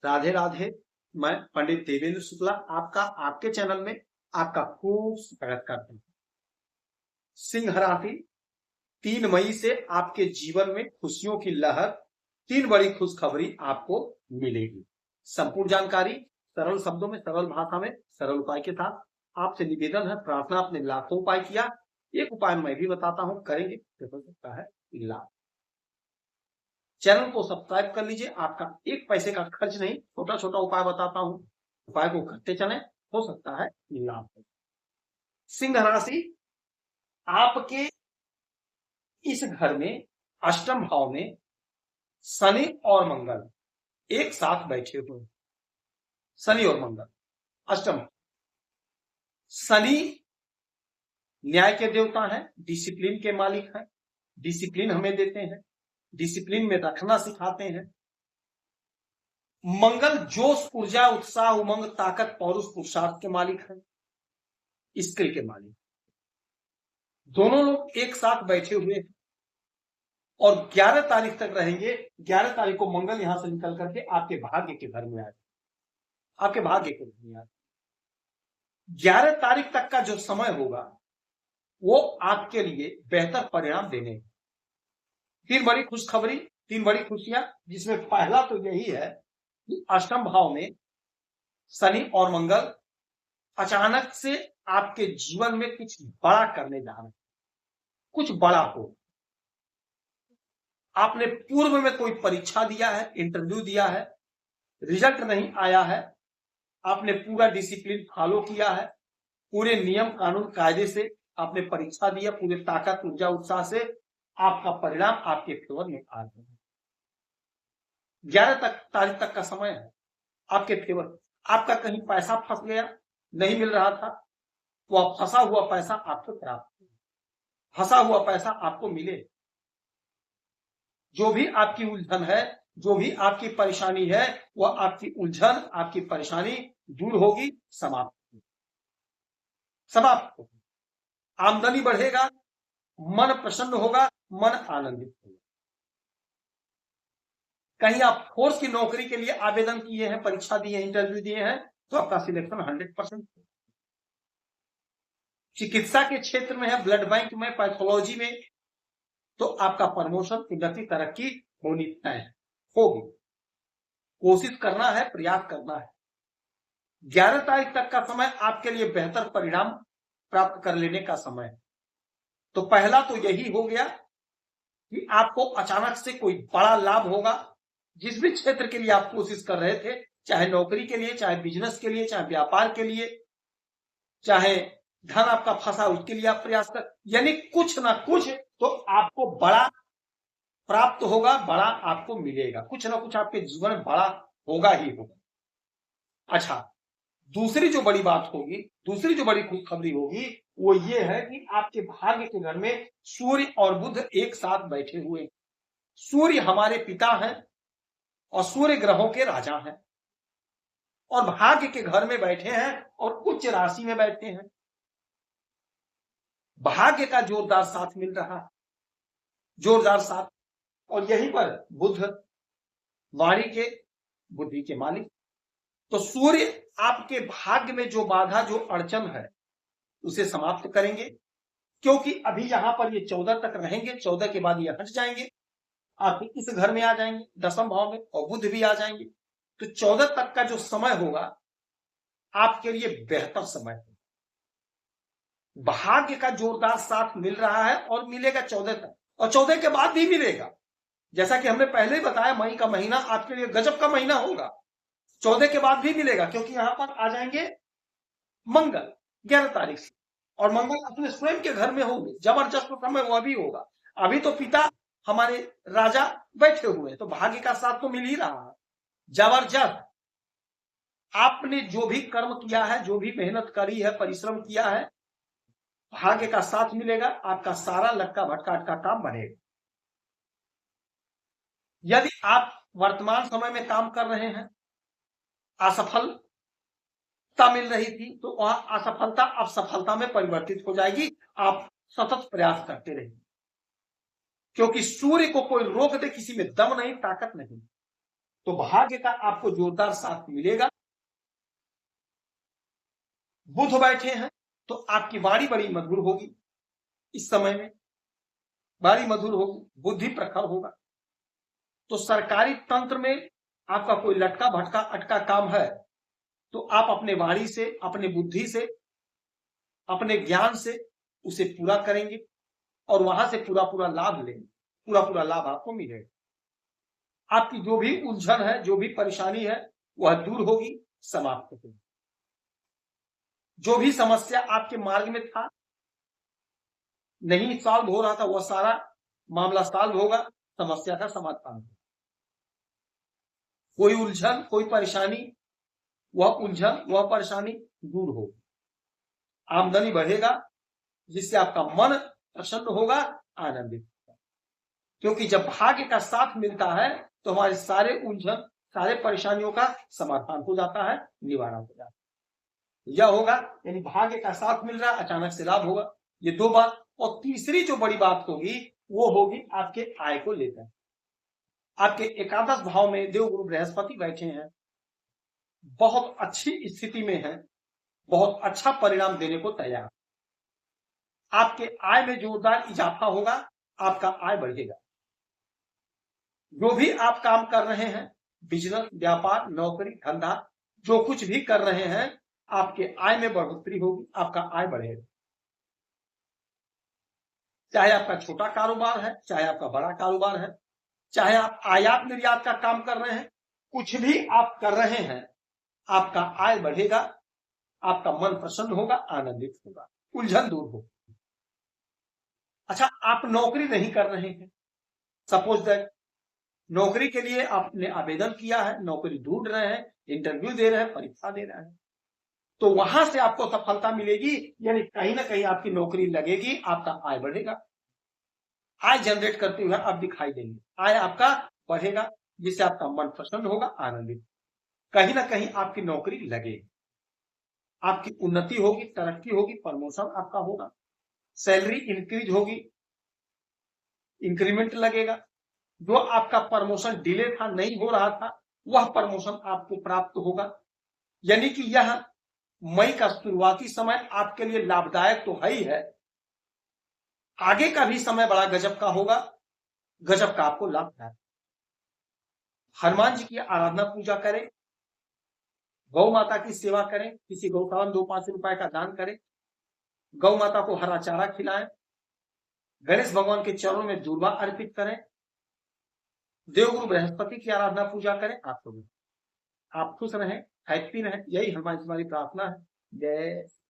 राधे राधे। मैं पंडित देवेंद्र शुक्ला आपका आपके चैनल में आपका खूब स्वागत करता हूं। सिंह राशि 3 मई से आपके जीवन में खुशियों की लहर, 3 बड़ी खुशखबरी आपको मिलेगी। संपूर्ण जानकारी सरल शब्दों में, सरल भाषा में, सरल उपाय के साथ आपसे निवेदन है, प्रार्थना आपने लाखों उपाय किया, एक उपाय मैं भी बताता हूं, करेंगे तो हो सकता है लाभ। चैनल को सब्सक्राइब कर लीजिए, आपका एक पैसे का खर्च नहीं, छोटा छोटा उपाय बताता हूं, उपाय को करते चलें, हो सकता है लाभ। सिंह राशि, आपके इस घर में अष्टम भाव में शनि और मंगल एक साथ बैठे हुए। शनि और मंगल अष्टम। शनि न्याय के देवता हैं, डिसिप्लिन के मालिक हैं, डिसिप्लिन हमें देते हैं, डिसिप्लिन में रखना सिखाते हैं। मंगल जोश, ऊर्जा, उत्साह, उमंग, ताकत, पौरुष, पुरुषार्थ के मालिक हैं, स्किल के मालिक। दोनों लोग एक साथ बैठे हुए हैं और 11 तारीख तक रहेंगे। 11 तारीख को मंगल यहां से निकल करके आपके भाग्य के घर में आए, आपके भाग्य के घर में आए। 11 तारीख तक का जो समय होगा वो आपके लिए बेहतर परिणाम देने। 3 बड़ी खुशखबरी, 3 बड़ी खुशियां, जिसमें पहला तो यही है कि अष्टम भाव में शनि और मंगल अचानक से आपके जीवन में कुछ बड़ा करने जा रहे हैं, कुछ बड़ा हो। आपने पूर्व में कोई परीक्षा दिया है, इंटरव्यू दिया है, रिजल्ट नहीं आया है, आपने पूरा डिसिप्लिन फॉलो किया है, पूरे नियम कानून कायदे से आपने परीक्षा दिया, पूरे ताकत ऊर्जा उत्साह से, आपका परिणाम आपके फेवर में आ गया। 11 तारीख तक का समय है आपके फेवर। आपका कहीं पैसा फंस गया, नहीं मिल रहा था, वह फंसा हुआ पैसा आपको प्राप्त, फंसा हुआ पैसा आपको मिले। जो भी आपकी उलझन है, जो भी आपकी परेशानी है, वह आपकी उलझन, आपकी परेशानी दूर होगी, समाप्त होगी, समाप्त होगी। आमदनी बढ़ेगा, मन प्रसन्न होगा, मन आनंदित होगा। कहीं आप फोर्स की नौकरी के लिए आवेदन किए हैं, परीक्षा दिए हैं, इंटरव्यू दिए हैं, तो आपका सिलेक्शन 100%। चिकित्सा के क्षेत्र में है, ब्लड बैंक में, पैथोलॉजी में, तो आपका प्रमोशन, उन्नति, तरक्की होनी तय होगी। कोशिश करना है, प्रयास करना है। 11 तारीख तक का समय आपके लिए बेहतर परिणाम प्राप्त कर लेने का समय है। तो पहला तो यही हो गया कि आपको अचानक से कोई बड़ा लाभ होगा। जिस भी क्षेत्र के लिए आप कोशिश कर रहे थे, चाहे नौकरी के लिए, चाहे बिजनेस के लिए, चाहे व्यापार के लिए, चाहे धन आपका फंसा उसके लिए आप प्रयास कर, यानी कुछ ना कुछ तो आपको बड़ा प्राप्त होगा, बड़ा आपको मिलेगा, कुछ ना कुछ आपके जीवन में बड़ा होगा ही होगा। अच्छा, दूसरी जो बड़ी बात होगी, दूसरी जो बड़ी खुशखबरी होगी, वो ये है कि आपके भाग्य के घर में सूर्य और बुध एक साथ बैठे हुए। सूर्य हमारे पिता हैं और सूर्य ग्रहों के राजा हैं, और भाग्य के घर में बैठे हैं और उच्च राशि में बैठे हैं। भाग्य का जोरदार साथ मिल रहा है, जोरदार साथ। और यहीं पर बुध वाणी के, बुद्धि के मालिक। तो सूर्य आपके भाग्य में जो बाधा, जो अड़चन है, उसे समाप्त करेंगे, क्योंकि अभी यहां पर ये 14 तक रहेंगे, 14 के बाद ये हट जाएंगे, आप इस घर में आ जाएंगे, 10वें भाव में, और बुध भी आ जाएंगे। तो 14 तक का जो समय होगा आपके लिए बेहतर समय है। भाग्य का जोरदार साथ मिल रहा है और मिलेगा 14 तक, और 14 के बाद भी मिलेगा। जैसा कि हमने पहले ही बताया, मई का महीना आपके लिए गजब का महीना होगा। 14 के बाद भी मिलेगा, क्योंकि यहां पर आ जाएंगे मंगल 11 तारीख से, और मंगल अपने स्वयं के घर में होंगे। जबरदस्त समय वह भी होगा। अभी तो पिता हमारे राजा बैठे हुए, तो भाग्य का साथ तो मिल ही रहा है, जबरदस्त। आपने जो भी कर्म किया है, जो भी मेहनत करी है, परिश्रम किया है, भाग्य का साथ मिलेगा, आपका सारा लक्का भटका का काम बनेगा। यदि आप वर्तमान समय में काम कर रहे हैं, असफलता मिल रही थी, तो वह असफलता अब सफलता में परिवर्तित हो जाएगी। आप सतत प्रयास करते रहिए, क्योंकि सूर्य को कोई रोक दे, किसी में दम नहीं, ताकत नहीं। तो भाग्य का आपको जोरदार साथ मिलेगा। बुध बैठे हैं तो आपकी वाणी बड़ी मधुर होगी, इस समय में वाणी मधुर होगी, बुद्धि प्रखर होगा। तो सरकारी तंत्र में आपका कोई लटका भटका अटका काम है तो आप अपने वाणी से, अपने बुद्धि से, अपने ज्ञान से उसे पूरा करेंगे और वहां से पूरा पूरा लाभ लेंगे, पूरा पूरा लाभ आपको मिलेगा। आपकी जो भी उलझन है, जो भी परेशानी है, वह दूर होगी, समाप्त होगी। जो भी समस्या आपके मार्ग में था, नहीं सॉल्व हो रहा था, वह सारा मामला सॉल्व होगा, समस्या का समाधान होगा। कोई उलझन, कोई परेशानी, वह उलझन, वह परेशानी दूर होगी। आमदनी बढ़ेगा, जिससे आपका मन प्रसन्न होगा, आनंदित होगा। क्योंकि जब भाग्य का साथ मिलता है तो हमारे सारे उलझन, सारे परेशानियों का समाधान हो जाता है, निवारण हो जाता है। यह होगा, यानी भाग्य का साथ मिल रहा है, अचानक से लाभ होगा। ये दो बात। और तीसरी जो बड़ी बात होगी वो होगी आपके आय को लेकर। आपके एकादश भाव में देवगुरु बृहस्पति बैठे हैं, बहुत अच्छी स्थिति में है, बहुत अच्छा परिणाम देने को तैयार। आपके आय में जोरदार इजाफा होगा, आपका आय बढ़ेगा। जो भी आप काम कर रहे हैं, बिजनेस, व्यापार, नौकरी, धंधा, जो कुछ भी कर रहे हैं, आपके आय में बढ़ोतरी होगी, आपका आय बढ़ेगा। चाहे आपका छोटा कारोबार है, चाहे आपका बड़ा कारोबार है, चाहे आप आयात निर्यात का काम कर रहे हैं, कुछ भी आप कर रहे हैं, आपका आय बढ़ेगा, आपका मन प्रसन्न होगा, आनंदित होगा, उलझन दूर होगी। अच्छा, आप नौकरी नहीं कर रहे हैं, सपोज दैट नौकरी के लिए आपने आवेदन किया है, नौकरी ढूंढ रहे हैं, इंटरव्यू दे रहे हैं, परीक्षा दे रहे हैं, तो वहां से आपको सफलता मिलेगी, यानी कहीं ना कहीं आपकी नौकरी लगेगी, आपका आय बढ़ेगा। आय जनरेट करते हुए आप दिखाई देंगे, आय आपका बढ़ेगा, जिससे आपका मन प्रसन्न होगा, आनंदित। कहीं ना कहीं आपकी नौकरी लगेगी, आपकी उन्नति होगी, तरक्की होगी, प्रमोशन आपका होगा, सैलरी इंक्रीज होगी, इंक्रीमेंट लगेगा। जो आपका प्रमोशन डिले था, नहीं हो रहा था, वह प्रमोशन आपको प्राप्त होगा। यानी कि यह मई का शुरुआती समय आपके लिए लाभदायक तो है ही है, आगे का भी समय बड़ा गजब का होगा, गजब का आपको लाभ है। हनुमान जी की आराधना पूजा करें, गौ माता की सेवा करें, किसी गौशाला में 2-5 रुपए का दान करें, गौ माता को हरा चारा खिलाएं, गणेश भगवान के चरणों में दूर्वा अर्पित करें, देवगुरु बृहस्पति की आराधना पूजा करें। आप खुश रहें, हैप्पी रहें, यही हमारी प्रार्थना है। जय